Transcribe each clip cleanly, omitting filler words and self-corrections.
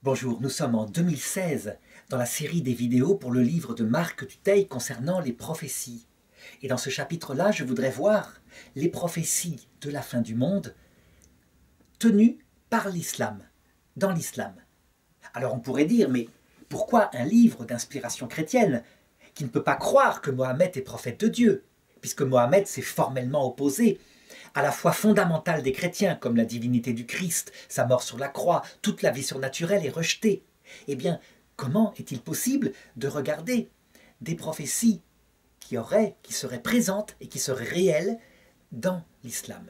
Bonjour, nous sommes en 2016 dans la série des vidéos pour le livre de Marc Dutheil concernant les prophéties. Et dans ce chapitre-là, je voudrais voir les prophéties de la fin du monde tenues par l'islam, dans l'islam. Alors on pourrait dire, mais pourquoi un livre d'inspiration chrétienne qui ne peut pas croire que Mohammed est prophète de Dieu, puisque Mohammed s'est formellement opposé à la foi fondamentale des chrétiens, comme la divinité du Christ, sa mort sur la croix, toute la vie surnaturelle est rejetée. Eh bien, comment est-il possible de regarder des prophéties qui seraient présentes et qui seraient réelles dans l'islam?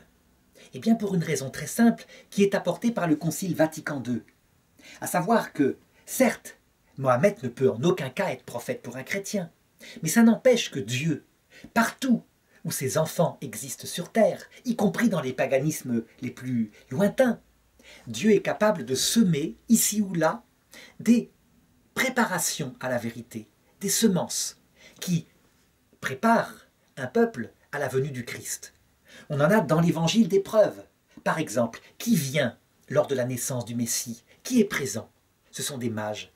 Eh bien, pour une raison très simple qui est apportée par le Concile Vatican II. À savoir que, certes, Mohammed ne peut en aucun cas être prophète pour un chrétien, mais ça n'empêche que Dieu, partout où ses enfants existent sur terre, y compris dans les paganismes les plus lointains, Dieu est capable de semer, ici ou là, des préparations à la vérité, des semences qui préparent un peuple à la venue du Christ. On en a dans l'Évangile des preuves. Par exemple, qui vient lors de la naissance du Messie? Qui est présent? Ce sont des mages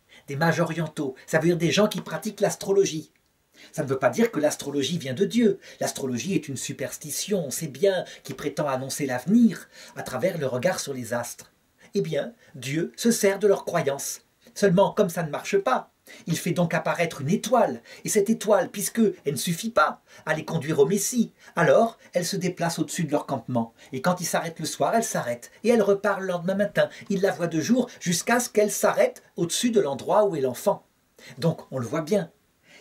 orientaux, ça veut dire des gens qui pratiquent l'astrologie. Ça ne veut pas dire que l'astrologie vient de Dieu. L'astrologie est une superstition, on sait bien, qui prétend annoncer l'avenir à travers le regard sur les astres. Eh bien, Dieu se sert de leur croyance. Seulement, comme ça ne marche pas, il fait donc apparaître une étoile. Et cette étoile, puisqu'elle ne suffit pas à les conduire au Messie, alors elle se déplace au-dessus de leur campement. Et quand il s'arrête le soir, elle s'arrête. Et elle repart le lendemain matin. Il la voit de jour jusqu'à ce qu'elle s'arrête au-dessus de l'endroit où est l'enfant. Donc, on le voit bien.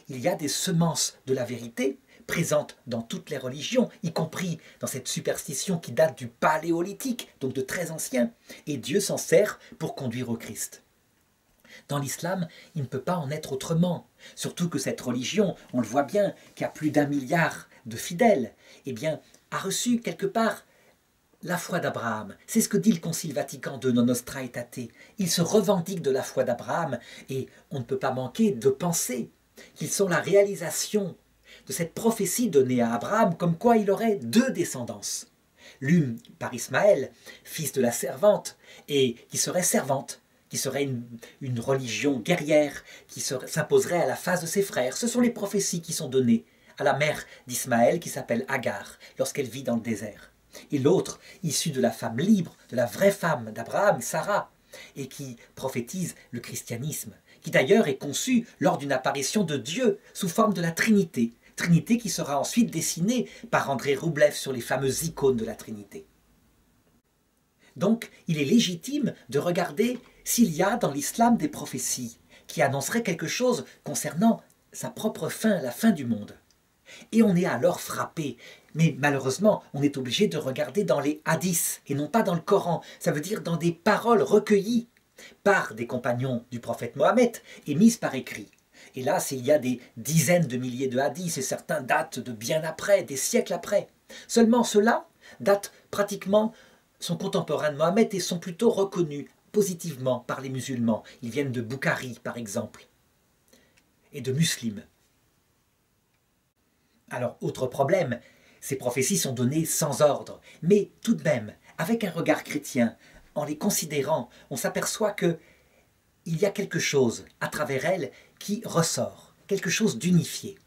Il y a des semences de la vérité présentes dans toutes les religions, y compris dans cette superstition qui date du Paléolithique, donc de très ancien, et Dieu s'en sert pour conduire au Christ. Dans l'islam, il ne peut pas en être autrement, surtout que cette religion, on le voit bien, qui a plus d'1 milliard de fidèles, eh bien, a reçu quelque part la foi d'Abraham. C'est ce que dit le Concile Vatican II, Non Nostra Aetate. Il se revendique de la foi d'Abraham, et on ne peut pas manquer de penser qu'ils sont la réalisation de cette prophétie donnée à Abraham comme quoi il aurait 2 descendances. L'une par Ismaël, fils de la servante, et qui serait servante, qui serait une religion guerrière, qui s'imposerait à la face de ses frères. Ce sont les prophéties qui sont données à la mère d'Ismaël qui s'appelle Agar, lorsqu'elle vit dans le désert. Et l'autre, issue de la femme libre, de la vraie femme d'Abraham, Sarah, et qui prophétise le christianisme, qui d'ailleurs est conçu lors d'une apparition de Dieu sous forme de la Trinité, Trinité qui sera ensuite dessinée par André Roublev sur les fameuses icônes de la Trinité. Donc, il est légitime de regarder s'il y a dans l'islam des prophéties qui annonceraient quelque chose concernant sa propre fin, la fin du monde. Et on est alors frappé. Mais malheureusement, on est obligé de regarder dans les hadiths et non pas dans le Coran. Ça veut dire dans des paroles recueillies par des compagnons du prophète Mohammed et mises par écrit. Et là, il y a des dizaines de milliers de hadiths et certains datent de bien après, des siècles après. Seulement ceux-là datent pratiquement, sont contemporains de Mohammed et sont plutôt reconnus positivement par les musulmans. Ils viennent de Bukhari, par exemple, et de Muslim. Alors, autre problème, ces prophéties sont données sans ordre, mais tout de même, avec un regard chrétien, en les considérant, on s'aperçoit qu'il y a quelque chose à travers elles qui ressort, quelque chose d'unifié.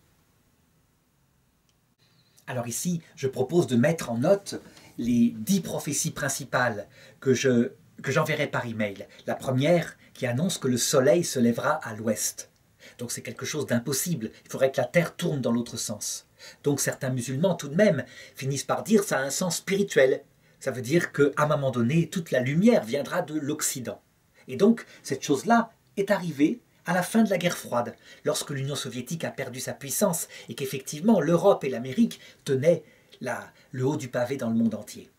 Alors ici, je propose de mettre en note les 10 prophéties principales que j'enverrai par email. La première qui annonce que le soleil se lèvera à l'ouest. Donc c'est quelque chose d'impossible, il faudrait que la terre tourne dans l'autre sens. Donc certains musulmans tout de même finissent par dire que ça a un sens spirituel. Ça veut dire qu'à un moment donné, toute la lumière viendra de l'Occident. Et donc cette chose-là est arrivée à la fin de la guerre froide, lorsque l'Union soviétique a perdu sa puissance et qu'effectivement l'Europe et l'Amérique tenaient le haut du pavé dans le monde entier.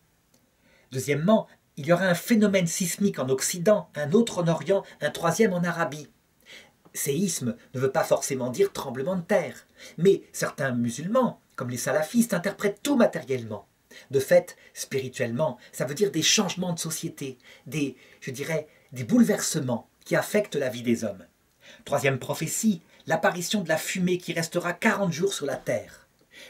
Deuxièmement, il y aura un phénomène sismique en Occident, un autre en Orient, un troisième en Arabie. Séisme ne veut pas forcément dire tremblement de terre, mais certains musulmans, comme les salafistes, interprètent tout matériellement. De fait, spirituellement, ça veut dire des changements de société, des bouleversements qui affectent la vie des hommes. Troisième prophétie, l'apparition de la fumée qui restera 40 jours sur la terre.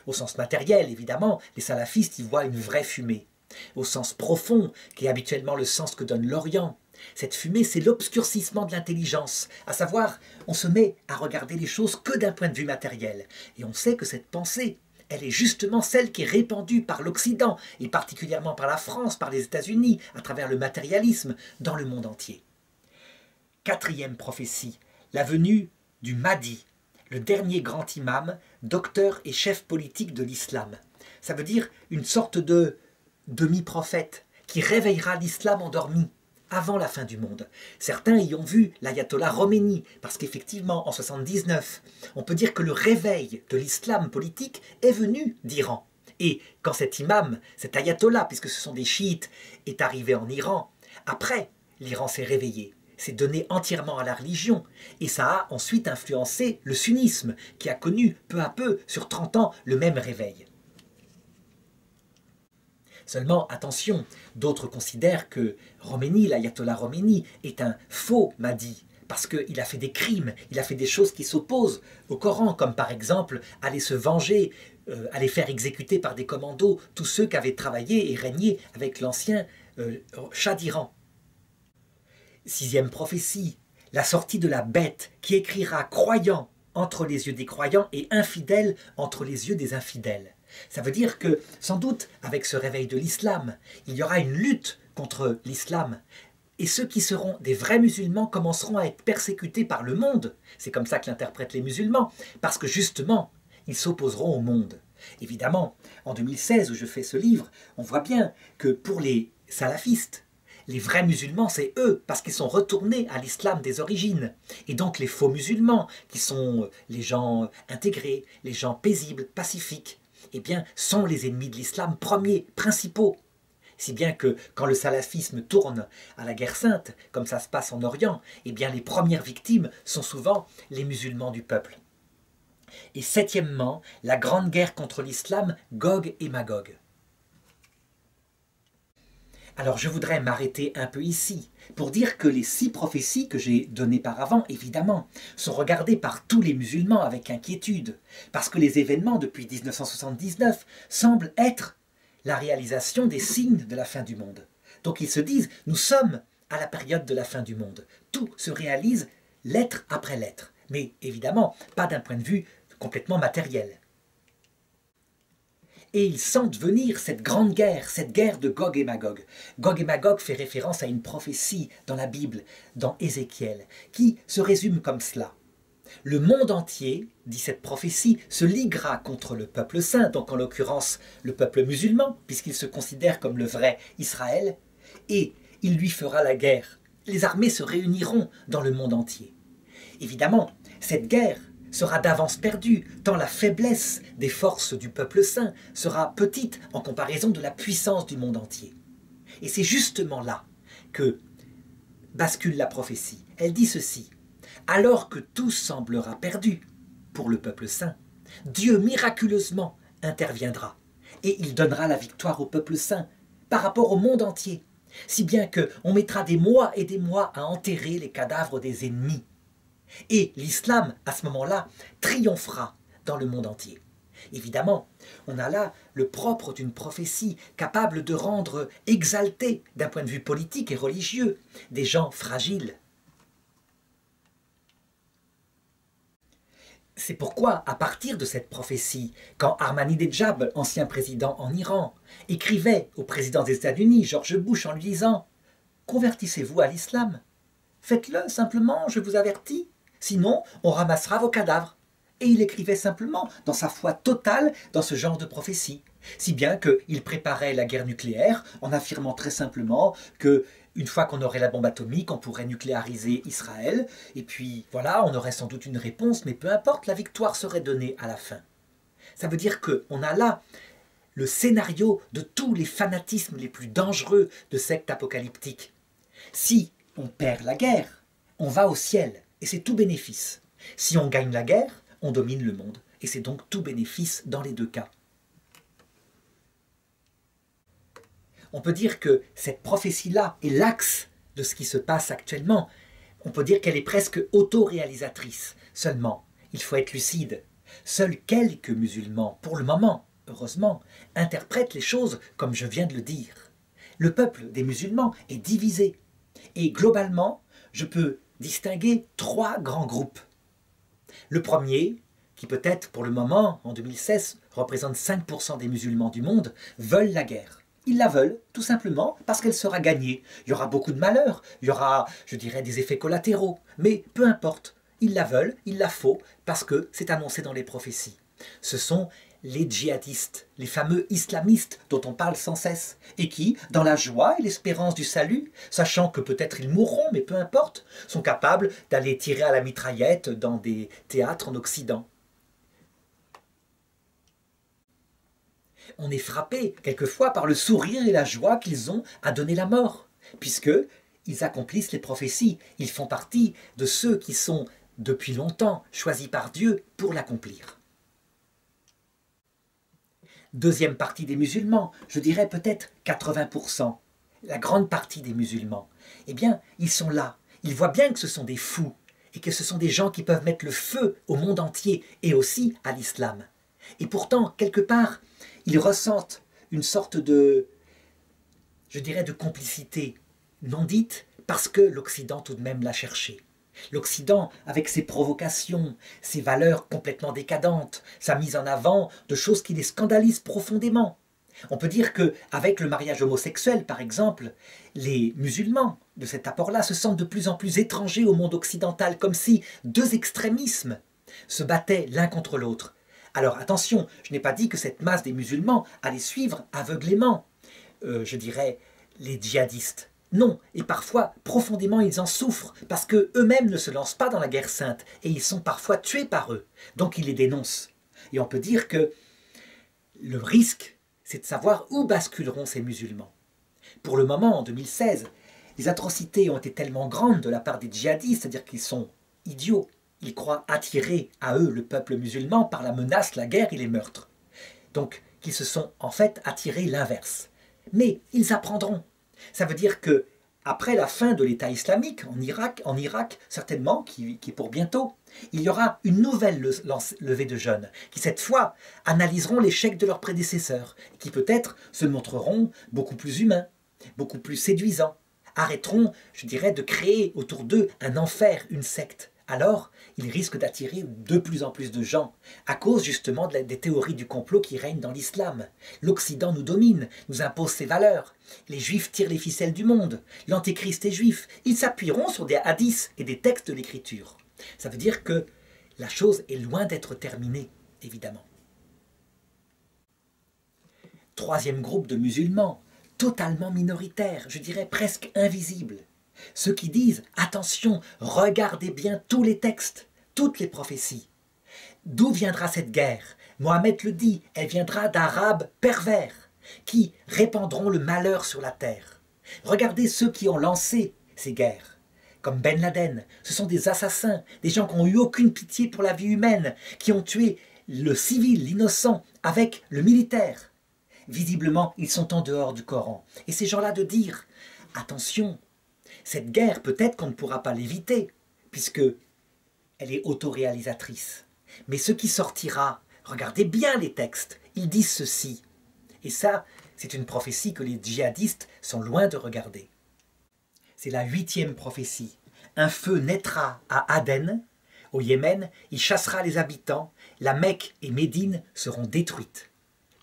Au sens matériel, évidemment, les salafistes y voient une vraie fumée. Au sens profond, qui est habituellement le sens que donne l'Orient, Cette fumée, c'est l'obscurcissement de l'intelligence, à savoir, on se met à regarder les choses que d'un point de vue matériel. Et on sait que cette pensée, elle est justement celle qui est répandue par l'Occident, et particulièrement par la France, par les États-Unis, à travers le matérialisme, dans le monde entier. Quatrième prophétie, la venue du Mahdi, le dernier grand imam, docteur et chef politique de l'islam. Ça veut dire une sorte de demi-prophète qui réveillera l'islam endormi avant la fin du monde. Certains y ont vu l'ayatollah Khomeini, parce qu'effectivement, en 79, on peut dire que le réveil de l'islam politique est venu d'Iran. Et quand cet imam, cet ayatollah, puisque ce sont des chiites, est arrivé en Iran, après, l'Iran s'est réveillé, s'est donné entièrement à la religion, et ça a ensuite influencé le sunnisme, qui a connu peu à peu, sur 30 ans, le même réveil. Seulement, attention, d'autres considèrent que Khomeini, l'ayatollah Khomeini, est un faux Mahdi, parce qu'il a fait des crimes, il a fait des choses qui s'opposent au Coran, comme par exemple aller se venger, aller faire exécuter par des commandos tous ceux qui avaient travaillé et régné avec l'ancien Shah d'Iran. Sixième prophétie, la sortie de la bête qui écrira croyant entre les yeux des croyants et infidèle entre les yeux des infidèles. Ça veut dire que, sans doute, avec ce réveil de l'islam, il y aura une lutte contre l'islam. Et ceux qui seront des vrais musulmans commenceront à être persécutés par le monde. C'est comme ça que l'interprètent les musulmans, parce que justement, ils s'opposeront au monde. Évidemment, en 2016, où je fais ce livre, on voit bien que pour les salafistes, les vrais musulmans, c'est eux, parce qu'ils sont retournés à l'islam des origines. Et donc les faux musulmans, qui sont les gens intégrés, les gens paisibles, pacifiques, eh bien, sont les ennemis de l'islam premiers, principaux. Si bien que quand le salafisme tourne à la guerre sainte, comme ça se passe en Orient, eh bien les premières victimes sont souvent les musulmans du peuple. Et septièmement, la grande guerre contre l'islam, Gog et Magog. Alors je voudrais m'arrêter un peu ici pour dire que les 6 prophéties que j'ai données par avant, évidemment, sont regardées par tous les musulmans avec inquiétude, parce que les événements depuis 1979 semblent être la réalisation des signes de la fin du monde. Donc ils se disent, nous sommes à la période de la fin du monde. Tout se réalise lettre après lettre, mais évidemment pas d'un point de vue complètement matériel. Et ils sentent venir cette grande guerre, cette guerre de Gog et Magog. Gog et Magog fait référence à une prophétie dans la Bible, dans Ézéchiel, qui se résume comme cela. Le monde entier, dit cette prophétie, se liguera contre le peuple saint, donc en l'occurrence le peuple musulman, puisqu'il se considère comme le vrai Israël, et il lui fera la guerre. Les armées se réuniront dans le monde entier. Évidemment, cette guerre sera d'avance perdue, tant la faiblesse des forces du peuple saint sera petite en comparaison de la puissance du monde entier. Et c'est justement là que bascule la prophétie. Elle dit ceci: alors que tout semblera perdu pour le peuple saint, Dieu miraculeusement interviendra et il donnera la victoire au peuple saint par rapport au monde entier, si bien qu'on mettra des mois et des mois à enterrer les cadavres des ennemis. Et l'islam, à ce moment-là, triomphera dans le monde entier. Évidemment, on a là le propre d'une prophétie capable de rendre exaltés d'un point de vue politique et religieux des gens fragiles. C'est pourquoi, à partir de cette prophétie, quand Ahmadinejad, ancien président en Iran, écrivait au président des États-Unis, George Bush, en lui disant « Convertissez-vous à l'islam. Faites-le simplement, je vous avertis. Sinon, on ramassera vos cadavres. » Et il écrivait simplement, dans sa foi totale, dans ce genre de prophétie. Si bien qu'il préparait la guerre nucléaire en affirmant très simplement que une fois qu'on aurait la bombe atomique, on pourrait nucléariser Israël. Et puis voilà, on aurait sans doute une réponse, mais peu importe, la victoire serait donnée à la fin. Ça veut dire qu'on a là le scénario de tous les fanatismes les plus dangereux de sectes apocalyptiques. Si on perd la guerre, on va au ciel, et c'est tout bénéfice. Si on gagne la guerre, on domine le monde, et c'est donc tout bénéfice dans les deux cas. On peut dire que cette prophétie-là est l'axe de ce qui se passe actuellement. On peut dire qu'elle est presque autoréalisatrice. Seulement, il faut être lucide. Seuls quelques musulmans, pour le moment, heureusement, interprètent les choses comme je viens de le dire. Le peuple des musulmans est divisé. Et globalement, je peux distinguer trois grands groupes. Le premier, qui peut-être pour le moment, en 2016, représente 5% des musulmans du monde, veulent la guerre. Ils la veulent, tout simplement, parce qu'elle sera gagnée. Il y aura beaucoup de malheurs, il y aura, je dirais, des effets collatéraux. Mais peu importe, ils la veulent, il la faut, parce que c'est annoncé dans les prophéties. Ce sont les djihadistes, les fameux islamistes dont on parle sans cesse, et qui, dans la joie et l'espérance du salut, sachant que peut-être ils mourront, mais peu importe, sont capables d'aller tirer à la mitraillette dans des théâtres en Occident. On est frappé quelquefois par le sourire et la joie qu'ils ont à donner la mort, puisque ils accomplissent les prophéties, ils font partie de ceux qui sont depuis longtemps choisis par Dieu pour l'accomplir. Deuxième partie des musulmans, je dirais peut-être 80%, la grande partie des musulmans, eh bien, ils sont là, ils voient bien que ce sont des fous, et que ce sont des gens qui peuvent mettre le feu au monde entier, et aussi à l'islam. Et pourtant, quelque part, ils ressentent une sorte de, je dirais, de complicité non dite, parce que l'Occident tout de même l'a cherché. L'Occident, avec ses provocations, ses valeurs complètement décadentes, sa mise en avant de choses qui les scandalisent profondément. On peut dire qu'avec le mariage homosexuel, par exemple, les musulmans de cet apport-là se sentent de plus en plus étrangers au monde occidental, comme si deux extrémismes se battaient l'un contre l'autre. Alors attention, je n'ai pas dit que cette masse des musulmans allait suivre aveuglément, je dirais, les djihadistes. Non, et parfois, profondément, ils en souffrent, parce qu'eux-mêmes ne se lancent pas dans la guerre sainte, et ils sont parfois tués par eux. Donc ils les dénoncent. Et on peut dire que le risque, c'est de savoir où basculeront ces musulmans. Pour le moment, en 2016, les atrocités ont été tellement grandes de la part des djihadistes, c'est-à-dire qu'ils sont idiots. Ils croient attirer à eux le peuple musulman par la menace, la guerre et les meurtres. Donc, qu'ils se sont en fait attirés l'inverse. Mais ils apprendront. Ça veut dire que après la fin de l'État islamique en Irak certainement, qui est pour bientôt, il y aura une nouvelle levée de jeunes qui cette fois analyseront l'échec de leurs prédécesseurs, qui peut-être se montreront beaucoup plus humains, beaucoup plus séduisants, arrêteront, je dirais, de créer autour d'eux un enfer, une secte. Alors, ils risquent d'attirer de plus en plus de gens, à cause justement des théories du complot qui règnent dans l'islam. L'Occident nous domine, nous impose ses valeurs. Les Juifs tirent les ficelles du monde. L'Antéchrist est juif. Ils s'appuieront sur des hadiths et des textes de l'Écriture. Ça veut dire que la chose est loin d'être terminée, évidemment. Troisième groupe de musulmans, totalement minoritaire, je dirais presque invisible. Ceux qui disent « Attention, regardez bien tous les textes, toutes les prophéties. D'où viendra cette guerre? Mohammed le dit, elle viendra d'Arabes pervers, qui répandront le malheur sur la terre. Regardez ceux qui ont lancé ces guerres. Comme Ben Laden, ce sont des assassins, des gens qui n'ont eu aucune pitié pour la vie humaine, qui ont tué le civil, l'innocent, avec le militaire. Visiblement, ils sont en dehors du Coran. Et ces gens-là de dire « Attention, cette guerre, peut-être qu'on ne pourra pas l'éviter, puisque elle est autoréalisatrice. Mais ce qui sortira, regardez bien les textes, ils disent ceci. Et ça, c'est une prophétie que les djihadistes sont loin de regarder. C'est la 8e prophétie. Un feu naîtra à Aden, au Yémen, il chassera les habitants, la Mecque et Médine seront détruites.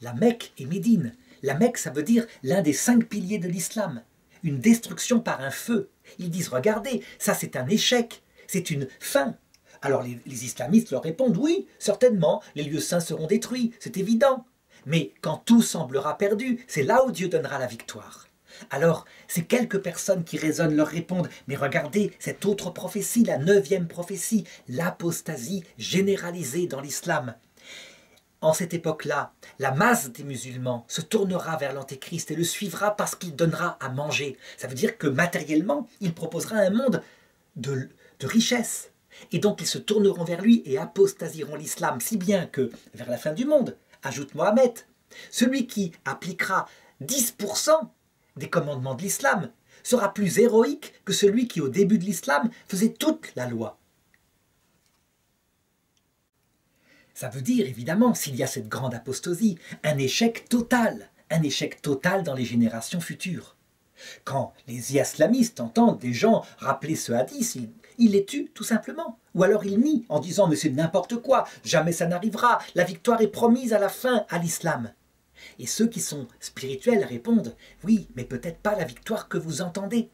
La Mecque et Médine. La Mecque, ça veut dire l'un des 5 piliers de l'islam. Une destruction par un feu. Ils disent, regardez, ça c'est un échec, c'est une fin. Alors les islamistes leur répondent, oui, certainement, les lieux saints seront détruits, c'est évident. Mais quand tout semblera perdu, c'est là où Dieu donnera la victoire. Alors, ces quelques personnes qui raisonnent leur répondent, mais regardez cette autre prophétie, la 9e prophétie, l'apostasie généralisée dans l'islam. En cette époque-là, la masse des musulmans se tournera vers l'Antéchrist et le suivra parce qu'il donnera à manger. Ça veut dire que matériellement, il proposera un monde de richesse. Et donc ils se tourneront vers lui et apostasieront l'islam, si bien que, vers la fin du monde, ajoute Mohammed, celui qui appliquera 10% des commandements de l'islam sera plus héroïque que celui qui, au début de l'islam, faisait toute la loi. Ça veut dire, évidemment, s'il y a cette grande apostasie, un échec total dans les générations futures. Quand les islamistes entendent des gens rappeler ce hadith, ils les tuent tout simplement. Ou alors ils nient en disant « mais c'est n'importe quoi, jamais ça n'arrivera, la victoire est promise à la fin à l'islam ». Et ceux qui sont spirituels répondent « oui, mais peut-être pas la victoire que vous entendez.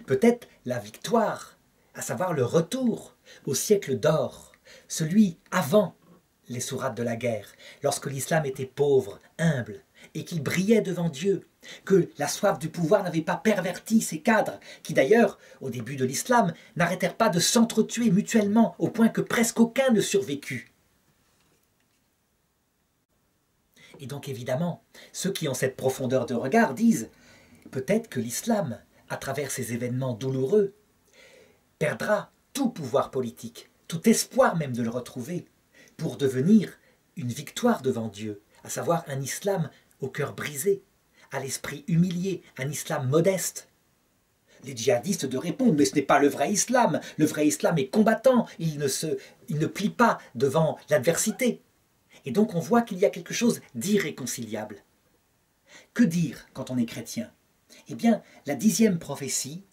Peut-être la victoire, à savoir le retour au siècle d'or, celui avant les sourates de la guerre, lorsque l'islam était pauvre, humble, et qu'il brillait devant Dieu, que la soif du pouvoir n'avait pas perverti ses cadres, qui d'ailleurs, au début de l'islam, n'arrêtèrent pas de s'entretuer mutuellement, au point que presque aucun ne survécut. Et donc évidemment, ceux qui ont cette profondeur de regard disent « peut-être que l'islam, à travers ces événements douloureux, perdra tout pouvoir politique, tout espoir même de le retrouver, pour devenir une victoire devant Dieu, à savoir un islam au cœur brisé, à l'esprit humilié, un islam modeste. » Les djihadistes de répondre « mais ce n'est pas le vrai islam est combattant, il ne plie pas devant l'adversité. » Et donc on voit qu'il y a quelque chose d'irréconciliable. Que dire quand on est chrétien? Eh bien, la 10e prophétie,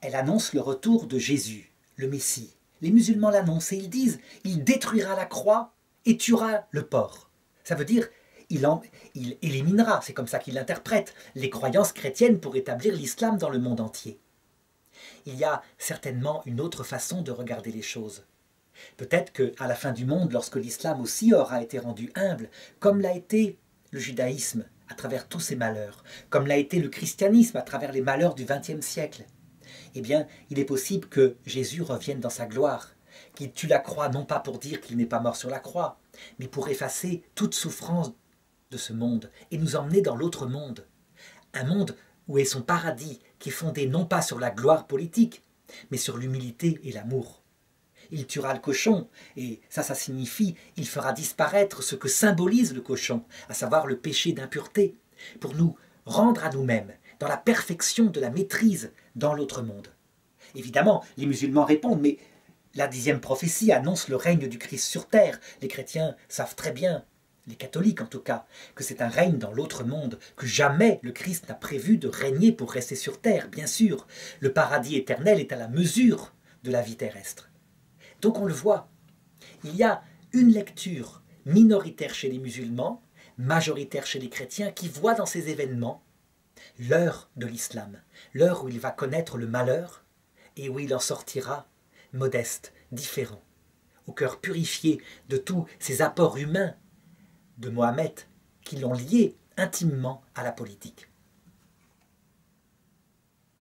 elle annonce le retour de Jésus, le Messie. Les musulmans l'annoncent et ils disent « il détruira la croix et tuera le porc ». Ça veut dire il éliminera, c'est comme ça qu'il l'interprète, les croyances chrétiennes pour établir l'islam dans le monde entier. Il y a certainement une autre façon de regarder les choses. Peut-être qu'à la fin du monde, lorsque l'islam aussi aura été rendu humble, comme l'a été le judaïsme à travers tous ses malheurs, comme l'a été le christianisme à travers les malheurs du XXe siècle, eh bien, il est possible que Jésus revienne dans sa gloire, qu'il tue la croix non pas pour dire qu'il n'est pas mort sur la croix, mais pour effacer toute souffrance de ce monde et nous emmener dans l'autre monde. Un monde où est son paradis, qui est fondé non pas sur la gloire politique, mais sur l'humilité et l'amour. Il tuera le cochon, et ça signifie il fera disparaître ce que symbolise le cochon, à savoir le péché d'impureté, pour nous rendre à nous-mêmes, dans la perfection de la maîtrise dans l'autre monde. Évidemment, les musulmans répondent, mais la 10e prophétie annonce le règne du Christ sur terre. Les chrétiens savent très bien, les catholiques en tout cas, que c'est un règne dans l'autre monde, que jamais le Christ n'a prévu de régner pour rester sur terre, bien sûr. Le paradis éternel est à la mesure de la vie terrestre. Donc on le voit, il y a une lecture minoritaire chez les musulmans, majoritaire chez les chrétiens, qui voit dans ces événements l'heure de l'islam, l'heure où il va connaître le malheur et où il en sortira modeste, différent, au cœur purifié de tous ces apports humains de Mohammed qui l'ont lié intimement à la politique.